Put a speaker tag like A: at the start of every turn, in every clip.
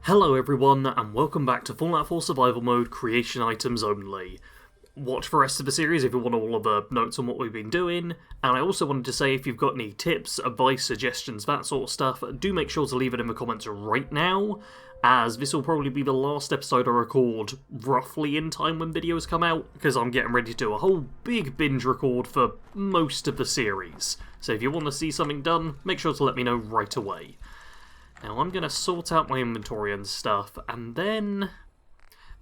A: Hello everyone, and welcome back to Fallout 4 Survival Mode, Creation Items Only. Watch the rest of the series if you want all of the notes on what we've been doing, and I also wanted to say if you've got any tips, advice, suggestions, that sort of stuff, do make sure to leave it in the comments right now, as this will probably be the last episode I record roughly in time when videos come out, because I'm getting ready to do a whole big binge record for most of the series. So if you want to see something done, make sure to let me know right away. Now I'm going to sort out my inventory and stuff, and then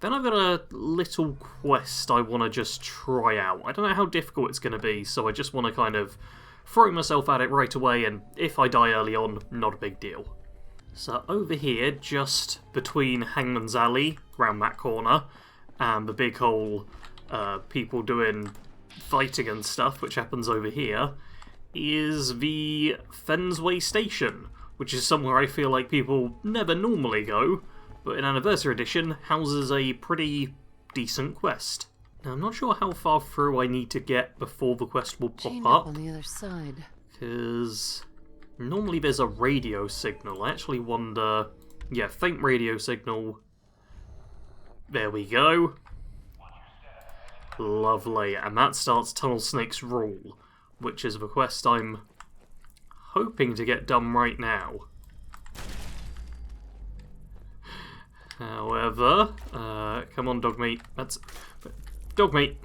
A: I've got a little quest I want to just try out. I don't know how difficult it's going to be, so I just want to kind of throw myself at it right away, and if I die early on, not a big deal. So over here, just between Hangman's Alley, around that corner, and the big whole people doing fighting and stuff, which happens over here, is the Fensway Station, which is somewhere I feel like people never normally go, but in Anniversary Edition houses a pretty decent quest. Now I'm not sure how far through I need to get before the quest will pop up
B: on the other side.
A: Because normally there's a radio signal. I actually wonder... Yeah, faint radio signal. There we go. Lovely, and that starts Tunnel Snake's Rule, which is the quest I'm hoping to get done right now. However, come on, dog meat. That's dog meat.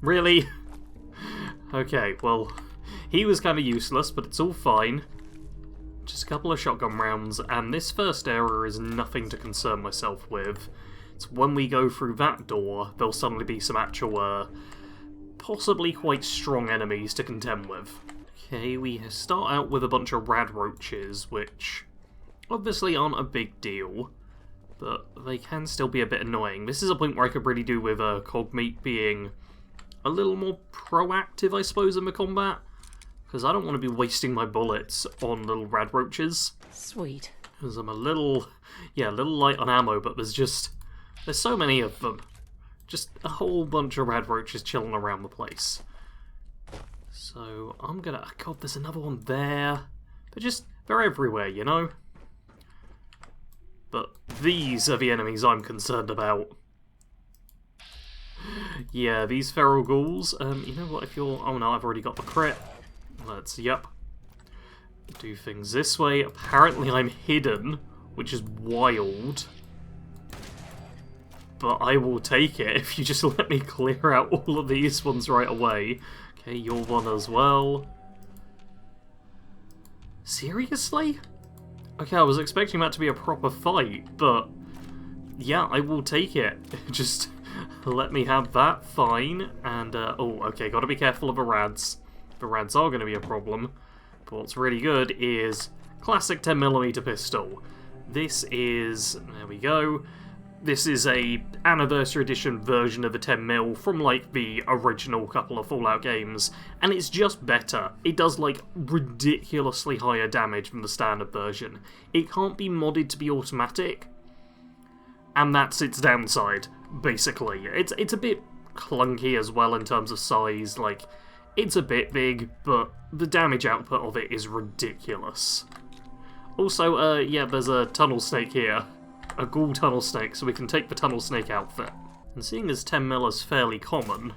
A: Really? Okay, well, he was kind of useless, but it's all fine. Just a couple of shotgun rounds, and this first area is nothing to concern myself with. It's when we go through that door, there'll suddenly be some actual, possibly quite strong enemies to contend with. Okay, we start out with a bunch of rad roaches, which obviously aren't a big deal, but they can still be a bit annoying. This is a point where I could really do with Cogmeat being a little more proactive, I suppose, in the combat, because I don't want to be wasting my bullets on little rad roaches.
B: Sweet.
A: Because I'm a little light on ammo, but there's so many of them. Just a whole bunch of rad roaches chilling around the place. So I'm gonna... God, there's another one there. They're everywhere, you know? But these are the enemies I'm concerned about. Yeah, these feral ghouls. You know what, if you're... Oh no, I've already got the crit. Let's, do things this way. Apparently I'm hidden, which is wild. But I will take it if you just let me clear out all of these ones right away. Okay, you're one as well. Seriously? Okay, I was expecting that to be a proper fight, but yeah, I will take it. Just let me have that, fine. And, oh, okay, gotta be careful of the rads. The rads are gonna be a problem. But what's really good is classic 10mm pistol. This is, there we go. This is a Anniversary Edition version of the 10mm from, like, the original couple of Fallout games, and it's just better. It does, like, ridiculously higher damage than the standard version. It can't be modded to be automatic, and that's its downside, basically. It's a bit clunky as well in terms of size, like, it's a bit big, but the damage output of it is ridiculous. Also, yeah, there's a tunnel snake here. A ghoul tunnel snake, so we can take the tunnel snake outfit. And seeing as 10mm is fairly common,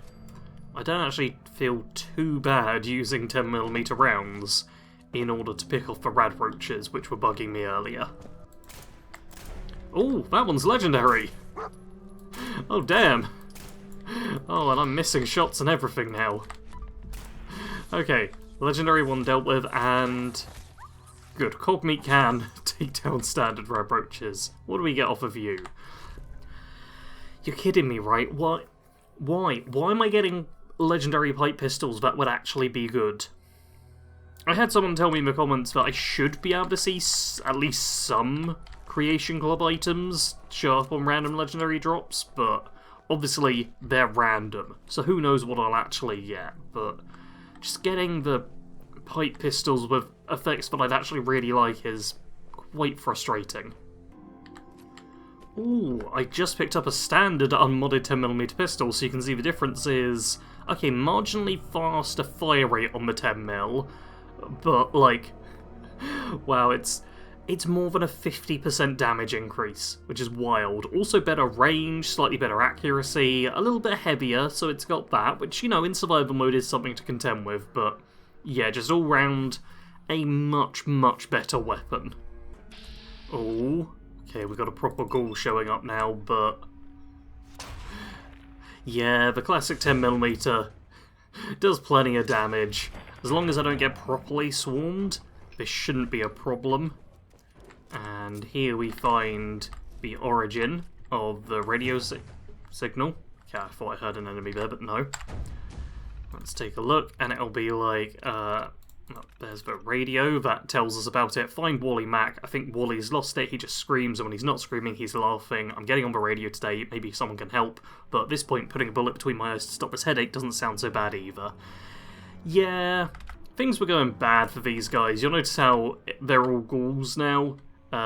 A: I don't actually feel too bad using 10mm rounds in order to pick off the rad roaches, which were bugging me earlier. Oh, that one's legendary! Oh, damn! Oh, and I'm missing shots and everything now. Okay, legendary one dealt with, and... Good, Cogmeat can take down standard rad roaches. What do we get off of you? You're kidding me, right? Why? Why am I getting legendary pipe pistols that would actually be good? I had someone tell me in the comments that I should be able to see at least some Creation Club items show up on random legendary drops, but obviously they're random, so who knows what I'll actually get, but just getting the pipe pistols with effects that I'd actually really like is quite frustrating. Ooh, I just picked up a standard unmodded 10mm pistol, so you can see the difference is, okay, marginally faster fire rate on the 10mm, but, like, wow, it's it's more than a 50% damage increase, which is wild. Also better range, slightly better accuracy, a little bit heavier, so it's got that, which, you know, in survival mode is something to contend with, but yeah, just all round a much, much better weapon. Oh, okay, we've got a proper ghoul showing up now, but yeah, the classic 10mm does plenty of damage. As long as I don't get properly swarmed, this shouldn't be a problem. And here we find the origin of the radio signal. Yeah, I thought I heard an enemy there, but no. Let's take a look, and it'll be like, there's the radio that tells us about it. Find Wally Mac. I think Wally's lost it. He just screams, and when he's not screaming, he's laughing. I'm getting on the radio today. Maybe someone can help. But at this point, putting a bullet between my eyes to stop this headache doesn't sound so bad either. Yeah, things were going bad for these guys. You'll notice how they're all ghouls now.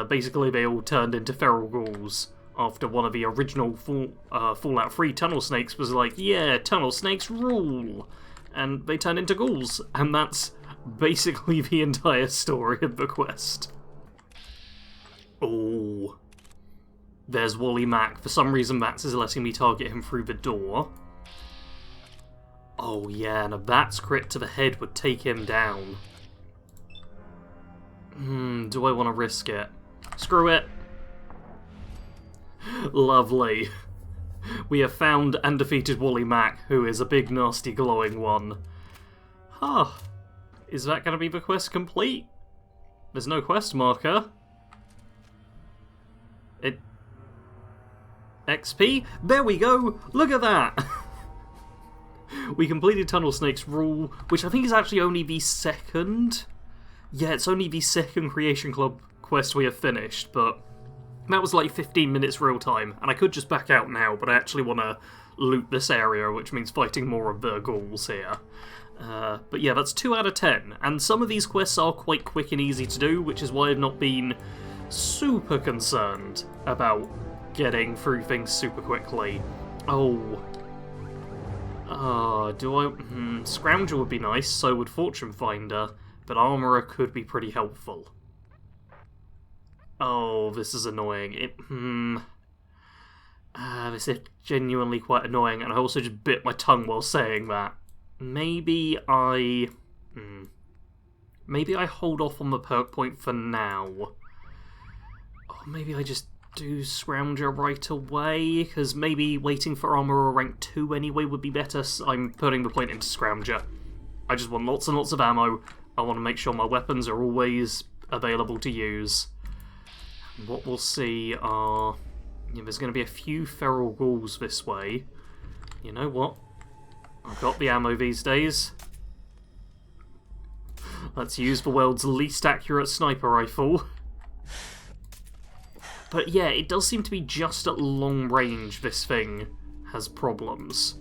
A: Basically, they all turned into feral ghouls after one of the original Fallout 3 tunnel snakes was like, yeah, tunnel snakes rule! And they turned into ghouls, and that's basically the entire story of the quest. Oh. There's Wally Mac. For some reason, Max is letting me target him through the door. Oh yeah, and a bat's crit to the head would take him down. Do I want to risk it? Screw it. Lovely. We have found and defeated Wally Mac, who is a big, nasty, glowing one. Huh. Is that going to be the quest complete? There's no quest marker. XP? There we go! Look at that! We completed Tunnel Snake's Rule, which I think is actually only the second. Yeah, it's only the second Creation Club quest we have finished, but that was like 15 minutes real time, and I could just back out now, but I actually want to loot this area, which means fighting more of the ghouls here. But yeah, that's 2 out of 10, and some of these quests are quite quick and easy to do, which is why I've not been super concerned about getting through things super quickly. Oh. Scrounger would be nice, so would Fortune Finder, but Armourer could be pretty helpful. Oh, this is annoying. This is genuinely quite annoying, and I also just bit my tongue while saying that. Maybe I hold off on the perk point for now. Or maybe I just do Scrounger right away, because maybe waiting for Armourer rank 2 anyway would be better. So I'm putting the point into Scrounger. I just want lots and lots of ammo. I want to make sure my weapons are always available to use. And what we'll see are... there's going to be a few feral ghouls this way. You know what? I've got the ammo these days. Let's use the world's least accurate sniper rifle. But yeah, it does seem to be just at long range this thing has problems.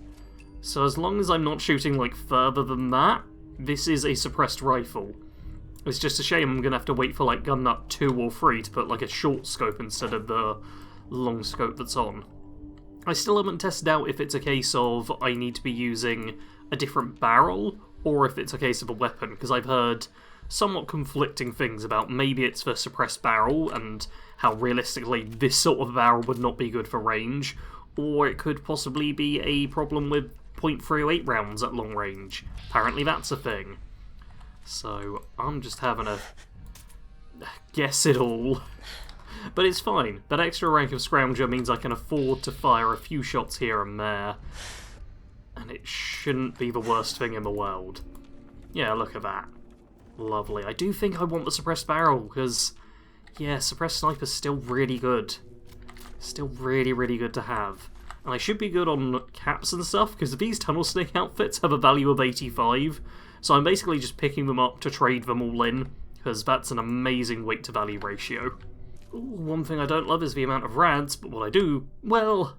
A: So as long as I'm not shooting like further than that, this is a suppressed rifle. It's just a shame I'm going to have to wait for like gun nut 2 or 3 to put like a short scope instead of the long scope that's on. I still haven't tested out if it's a case of I need to be using a different barrel or if it's a case of a weapon, because I've heard somewhat conflicting things about maybe it's the suppressed barrel and how realistically this sort of barrel would not be good for range, or it could possibly be a problem with .308 rounds at long range. Apparently that's a thing. So I'm just having a guess it all. But it's fine. That extra rank of Scrounger means I can afford to fire a few shots here and there. And it shouldn't be the worst thing in the world. Yeah, look at that. Lovely. I do think I want the suppressed barrel, because, yeah, suppressed sniper's still really good. Still really, really good to have. And I should be good on caps and stuff, because these Tunnel Snake outfits have a value of 85, so I'm basically just picking them up to trade them all in, because that's an amazing weight to value ratio. Ooh, one thing I don't love is the amount of rads, but what I do, well,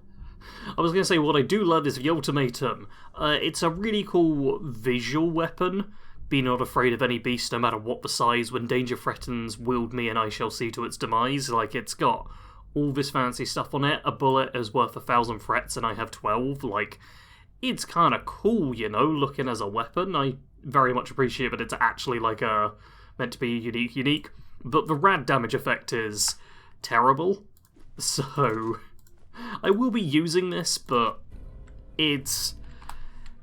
A: I was going to say what I do love is the ultimatum. It's a really cool visual weapon. Be not afraid of any beast, no matter what the size. When danger threatens, wield me and I shall see to its demise. Like, it's got all this fancy stuff on it. A bullet is worth 1,000 threats and I have 12. Like, it's kind of cool, you know, looking as a weapon. I very much appreciate that it's actually, like, meant to be unique. but the rad damage effect is terrible. So I will be using this, but it's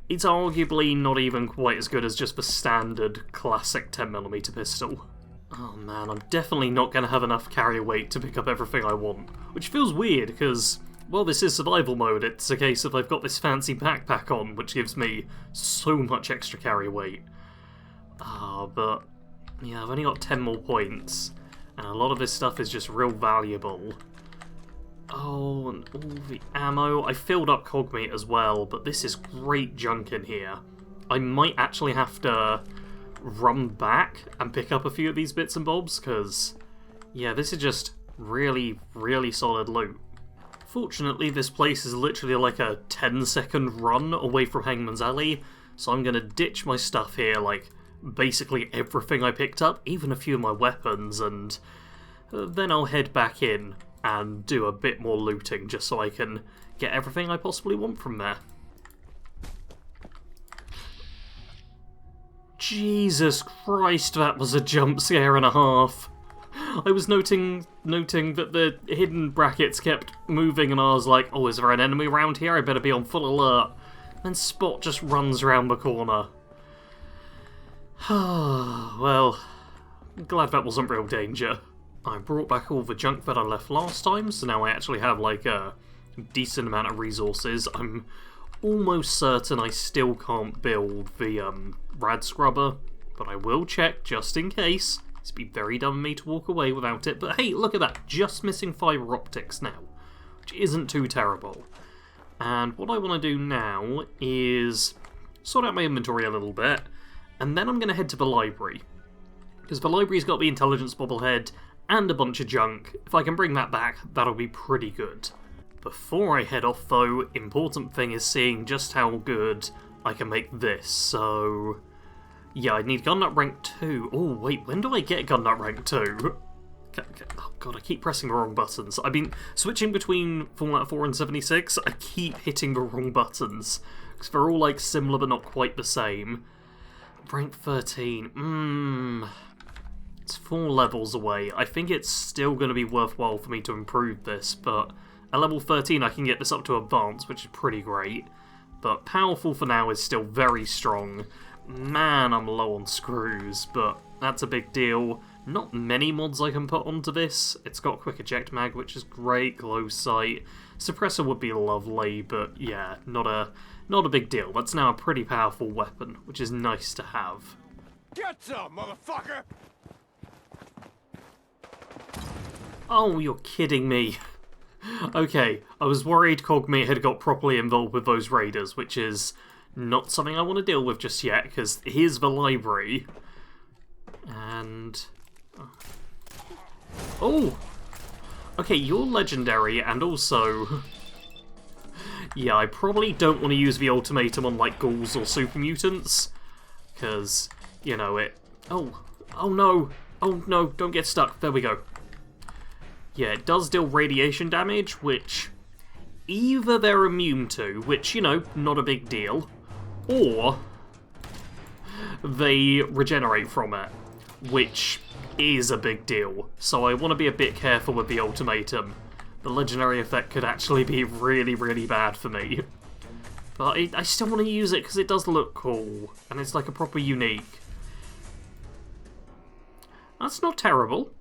A: arguably not even quite as good as just the standard classic 10mm pistol. Oh man, I'm definitely not going to have enough carrier weight to pick up everything I want, which feels weird because, well, this is survival mode. It's a case of I've got this fancy backpack on, which gives me so much extra carrier weight. But yeah, I've only got 10 more points, and a lot of this stuff is just real valuable. Oh, and all the ammo. I filled up cog meat as well, but this is great junk in here. I might actually have to run back and pick up a few of these bits and bobs, because, yeah, this is just really, really solid loot. Fortunately, this place is literally like a 10-second run away from Hangman's Alley, so I'm going to ditch my stuff here, like, basically everything I picked up, even a few of my weapons, and then I'll head back in and do a bit more looting, just so I can get everything I possibly want from there. Jesus Christ, that was a jump scare and a half. I was noting that the hidden brackets kept moving, and I was like, oh, is there an enemy around here? I better be on full alert. And Spot just runs around the corner. Well, I'm glad that wasn't real danger. I brought back all the junk that I left last time, so now I actually have like a decent amount of resources. I'm almost certain I still can't build the rad scrubber, but I will check just in case. It'd be very dumb of me to walk away without it, but hey, look at that, just missing fibre optics now, which isn't too terrible. And what I want to do now is sort out my inventory a little bit, and then I'm going to head to the library, because the library's got the intelligence bobblehead and a bunch of junk. If I can bring that back, that'll be pretty good. Before I head off though, important thing is seeing just how good I can make this, so yeah, I need gun nut rank 2. Oh wait, when do I get gun nut rank 2? Oh god, I keep pressing the wrong buttons. I've been switching between Fallout 4 and 76, I keep hitting the wrong buttons, because they're all like similar but not quite the same. Rank 13, it's 4 levels away. I think it's still going to be worthwhile for me to improve this, but at level 13 I can get this up to advanced, which is pretty great. But powerful for now is still very strong. Man, I'm low on screws, but that's a big deal. Not many mods I can put onto this. It's got quick eject mag, which is great, glow sight. Suppressor would be lovely, but yeah, not a big deal. That's now a pretty powerful weapon, which is nice to have.
B: Get some, motherfucker!
A: Oh, you're kidding me. Okay, I was worried Cogmeat had got properly involved with those raiders, which is not something I want to deal with just yet, because here's the library. And oh! Okay, you're legendary, and also yeah, I probably don't want to use the ultimatum on, like, ghouls or super mutants, because, you know, it... Oh no! Oh no, don't get stuck. There we go. Yeah, it does deal radiation damage, which either they're immune to, which, you know, not a big deal, or they regenerate from it, which is a big deal. So I want to be a bit careful with the ultimatum. The legendary effect could actually be really, really bad for me. But I still want to use it because it does look cool, and it's like a proper unique. That's not terrible.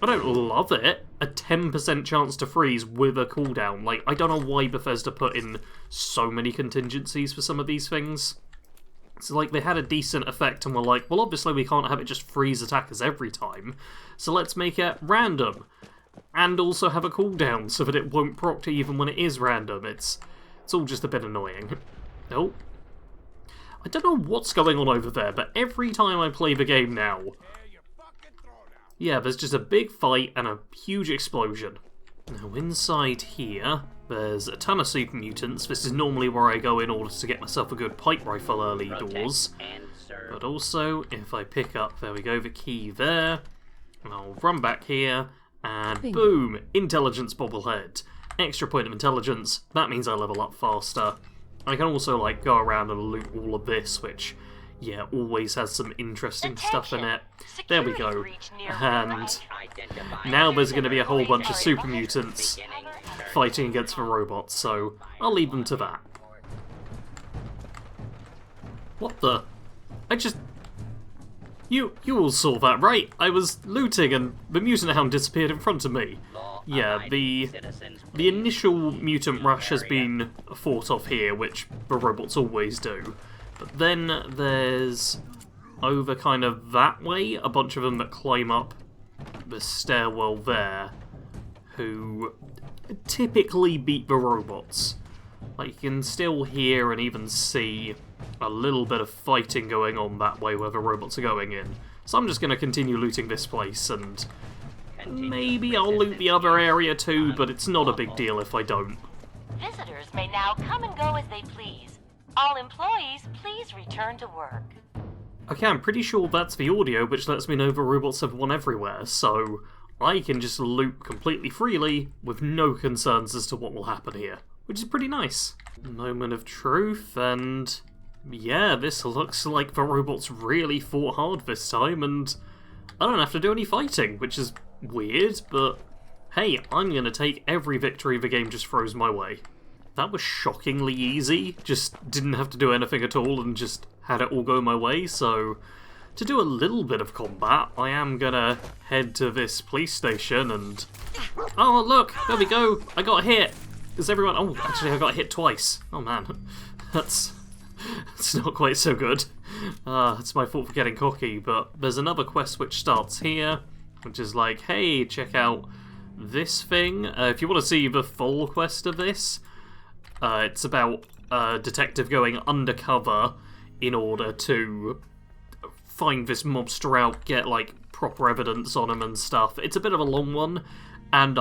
A: I don't love it. A 10% chance to freeze with a cooldown. Like, I don't know why Bethesda put in so many contingencies for some of these things. So, like, they had a decent effect and were like, well, obviously we can't have it just freeze attackers every time, so let's make it random. And also have a cooldown so that it won't proc even when it is random. It's all just a bit annoying. Nope. I don't know what's going on over there, but every time I play the game now, yeah, there's just a big fight and a huge explosion. Now inside here, there's a ton of super mutants. This is normally where I go in order to get myself a good pipe rifle early doors. But also, if I pick up, there we go, the key there, and I'll run back here, and boom, intelligence bobblehead. Extra point of intelligence, that means I level up faster. I can also, like, go around and loot all of this, which yeah, always has some interesting stuff in it. There we go. And now there's going to be a whole bunch of super mutants fighting against the robots, so I'll leave them to that. What the? I just... You all saw that, right? I was looting and the mutant hound disappeared in front of me. Yeah, the initial mutant rush has been fought off here, which the robots always do. But then there's, over kind of that way, a bunch of them that climb up the stairwell there, who typically beat the robots. Like, you can still hear and even see a little bit of fighting going on that way where the robots are going in. So I'm just going to continue looting this place, and maybe I'll loot the other area too, but it's not a big deal if I don't.
C: Visitors may now come and go as they please. All employees, please return to work.
A: Okay, I'm pretty sure that's the audio, which lets me know the robots have won everywhere, so I can just loot completely freely with no concerns as to what will happen here, which is pretty nice. Moment of truth, and yeah, this looks like the robots really fought hard this time, and I don't have to do any fighting, which is weird, but hey, I'm gonna take every victory the game just throws my way. That was shockingly easy, just didn't have to do anything at all and just had it all go my way, so to do a little bit of combat, I am gonna head to this police station and... Oh look, there we go, I got hit! Is everyone... Oh, actually I got hit twice. Oh man, that's not quite so good. It's my fault for getting cocky, but there's another quest which starts here, which is like, hey, check out this thing. If you want to see the full quest of this, it's about a detective going undercover in order to find this mobster out, get like proper evidence on him and stuff. It's a bit of a long one, and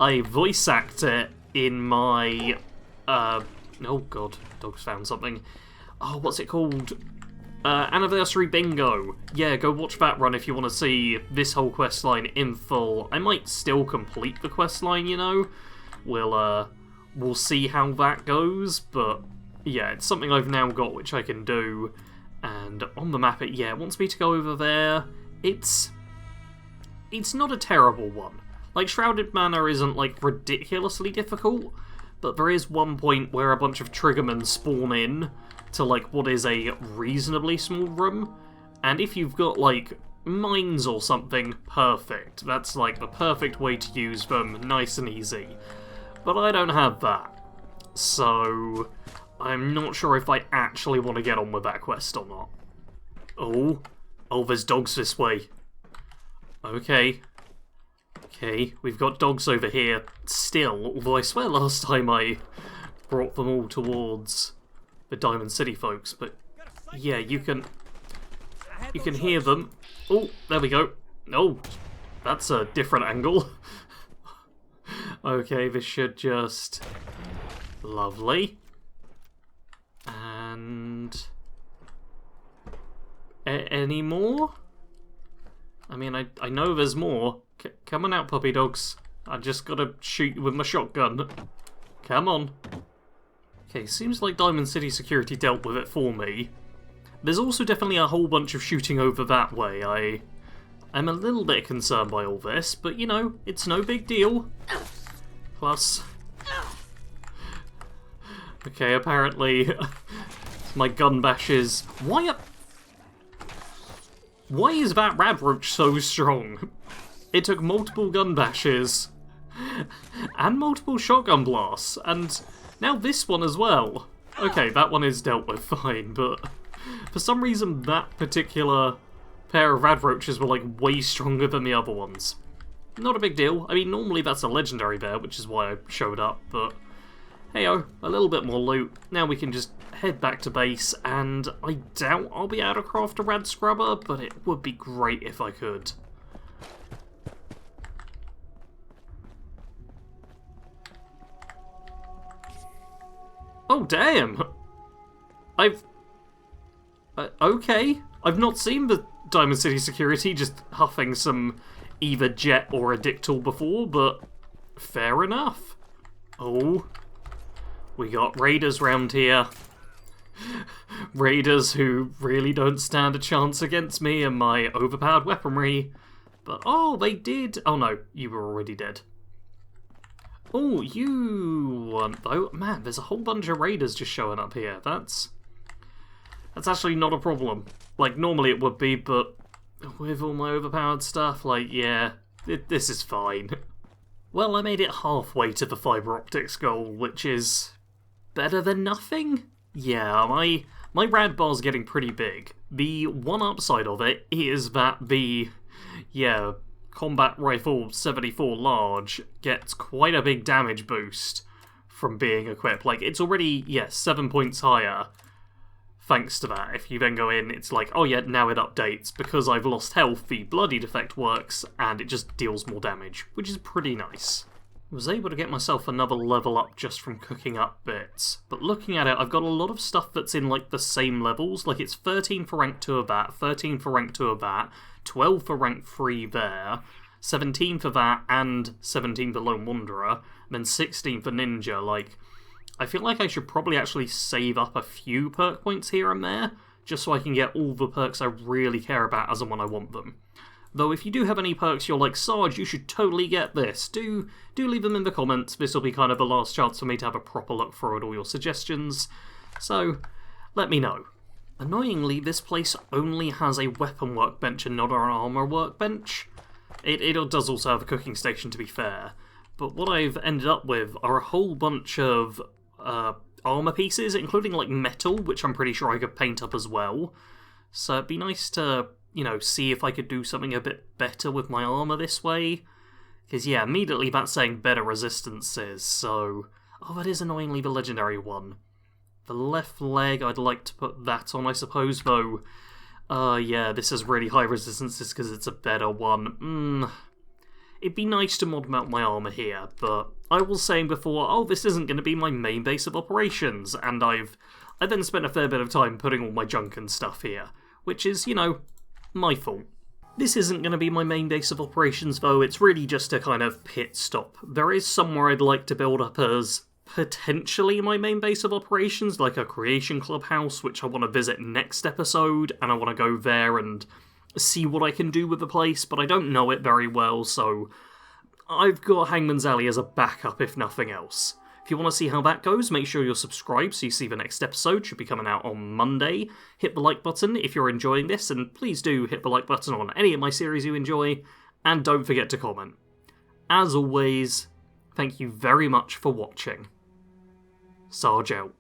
A: I voice act it in my oh god, dog's found something. Oh, what's it called? Anniversary Bingo. Yeah, go watch that run if you want to see this whole questline in full. I might still complete the questline, you know. We'll see how that goes, but yeah, it's something I've now got which I can do. And on the map, it wants me to go over there. It's not a terrible one. Like, Shrouded Manor isn't like ridiculously difficult, but there is one point where a bunch of triggermen spawn in to like what is a reasonably small room, and if you've got like mines or something, perfect. That's like the perfect way to use them, nice and easy. But I don't have that, so I'm not sure if I actually want to get on with that quest or not. Oh, there's dogs this way. Okay, we've got dogs over here still, although I swear last time I brought them all towards the Diamond City folks, but yeah, you can hear them. Oh, there we go. Oh, that's a different angle. Okay, this should just... Lovely. And... any more? I mean, I know there's more. Come on out, puppy dogs. I just gotta shoot you with my shotgun. Come on. Okay, seems like Diamond City Security dealt with it for me. There's also definitely a whole bunch of shooting over that way. I'm a little bit concerned by all this, but you know, it's no big deal. Plus... Okay, apparently my gun bashes... Why is that rad roach so strong? It took multiple gun bashes and multiple shotgun blasts, and now this one as well. Okay, that one is dealt with fine, but for some reason that particular pair of rad roaches were like way stronger than the other ones. Not a big deal. I mean, normally that's a legendary bear, which is why I showed up, but hey-oh, a little bit more loot. Now we can just head back to base, and I doubt I'll be able to craft a rad scrubber, but it would be great if I could. Oh, damn! Okay. I've not seen the Diamond City Security just huffing some either jet or a dictal before, but fair enough. Oh, we got raiders round here. raiders who really don't stand a chance against me and my overpowered weaponry. But, oh, they did. Oh no, you were already dead. Oh, you weren't though. Man, there's a whole bunch of raiders just showing up here. That's actually not a problem. Like, normally it would be, but with all my overpowered stuff, like, yeah, this is fine. Well, I made it halfway to the fibre optics goal, which is better than nothing? Yeah, my rad bar's getting pretty big. The one upside of it is that the, combat rifle 74 large gets quite a big damage boost from being equipped. Like, it's already, 7 points higher thanks to that. If you then go in, it's like, oh yeah, now it updates. Because I've lost health, the bloodied effect works, and it just deals more damage, which is pretty nice. I was able to get myself another level up just from cooking up bits, but looking at it, I've got a lot of stuff that's in, like, the same levels. Like, it's 13 for rank 2 of that, 13 for rank 2 of that, 12 for rank 3 there, 17 for that, and 17 for Lone Wanderer, and then 16 for Ninja. Like, I feel like I should probably actually save up a few perk points here and there, just so I can get all the perks I really care about as and when I want them. Though if you do have any perks you're like, Sarge, you should totally get this, do leave them in the comments. This will be kind of the last chance for me to have a proper look through at all your suggestions, so let me know. Annoyingly, this place only has a weapon workbench and not an armour workbench. It does also have a cooking station, to be fair, but what I've ended up with are a whole bunch of armour pieces, including like metal, which I'm pretty sure I could paint up as well. So it'd be nice to, see if I could do something a bit better with my armour this way. Because, yeah, immediately that's saying better resistances, so... Oh, that is annoyingly the legendary one. The left leg, I'd like to put that on, I suppose, though. Yeah, this has really high resistances because it's a better one. It'd be nice to mod mount my armour here, but I was saying before, oh, this isn't going to be my main base of operations, and I then spent a fair bit of time putting all my junk and stuff here, which is, my fault. This isn't going to be my main base of operations, though. It's really just a kind of pit stop. There is somewhere I'd like to build up as potentially my main base of operations, like a creation clubhouse, which I want to visit next episode, and I want to go there and see what I can do with the place, but I don't know it very well, so I've got Hangman's Alley as a backup if nothing else. If you want to see how that goes, make sure you're subscribed so you see the next episode. Should be coming out on Monday. Hit the like button if you're enjoying this, and please do hit the like button on any of my series you enjoy, and don't forget to comment. As always, thank you very much for watching. Sarge out.